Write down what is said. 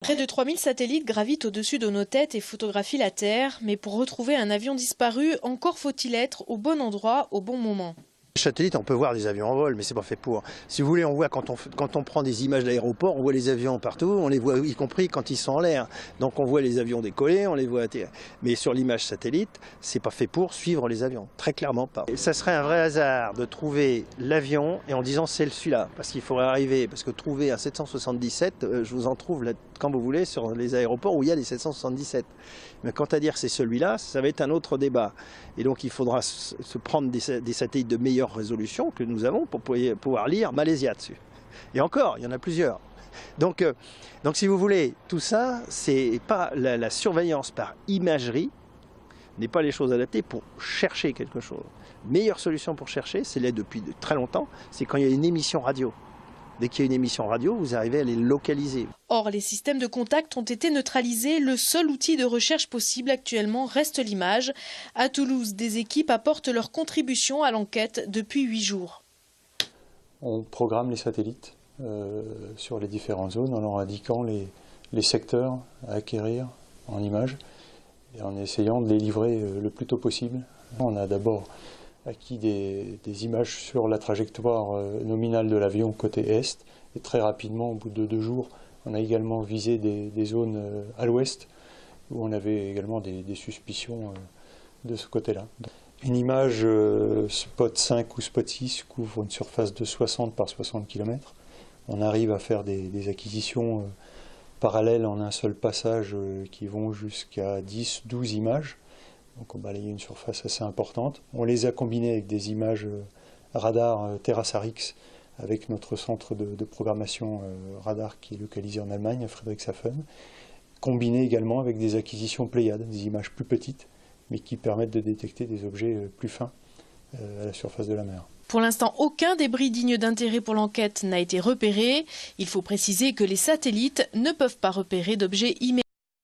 Près de 3000 satellites gravitent au-dessus de nos têtes et photographient la Terre. Mais pour retrouver un avion disparu, encore faut-il être au bon endroit, au bon moment. Satellite, on peut voir des avions en vol, mais c'est pas fait pour. Si vous voulez, on voit quand on prend des images d'aéroport, on voit les avions partout, on les voit y compris quand ils sont en l'air. Donc on voit les avions décoller, on les voit atterrir. Mais sur l'image satellite, c'est pas fait pour suivre les avions, très clairement pas. Et ça serait un vrai hasard de trouver l'avion et en disant c'est celui-là, parce qu'il faudrait arriver, parce que trouver un 777, je vous en trouve là, quand vous voulez sur les aéroports où il y a les 777. Mais quant à dire que c'est celui-là, ça va être un autre débat. Et donc il faudra se prendre des satellites de meilleure résolution que nous avons pour pouvoir lire Malaysia dessus. Et encore, il y en a plusieurs. Donc si vous voulez, tout ça, c'est pas la surveillance par imagerie n'est pas les choses adaptées pour chercher quelque chose. Meilleure solution pour chercher, c'est là depuis très longtemps, c'est quand il y a une émission radio. Dès qu'il y a une émission radio, vous arrivez à les localiser. Or, les systèmes de contact ont été neutralisés. Le seul outil de recherche possible actuellement reste l'image. À Toulouse, des équipes apportent leur contribution à l'enquête depuis 8 jours. On programme les satellites sur les différentes zones en leur indiquant les secteurs à acquérir en images et en essayant de les livrer le plus tôt possible. On a d'abord acquis des images sur la trajectoire nominale de l'avion côté est et très rapidement, au bout de 2 jours, on a également visé des zones à l'ouest où on avait également des suspicions de ce côté-là. Une image spot 5 ou spot 6 couvre une surface de 60 par 60 km. On arrive à faire des acquisitions parallèles en un seul passage qui vont jusqu'à 10-12 images. Donc on balayait une surface assez importante. On les a combinées avec des images radar TerraSAR-X avec notre centre de programmation radar qui est localisé en Allemagne, à Friedrichshafen. Combinées également avec des acquisitions Pléiades, des images plus petites, mais qui permettent de détecter des objets plus fins à la surface de la mer. Pour l'instant, aucun débris digne d'intérêt pour l'enquête n'a été repéré. Il faut préciser que les satellites ne peuvent pas repérer d'objets immédiats.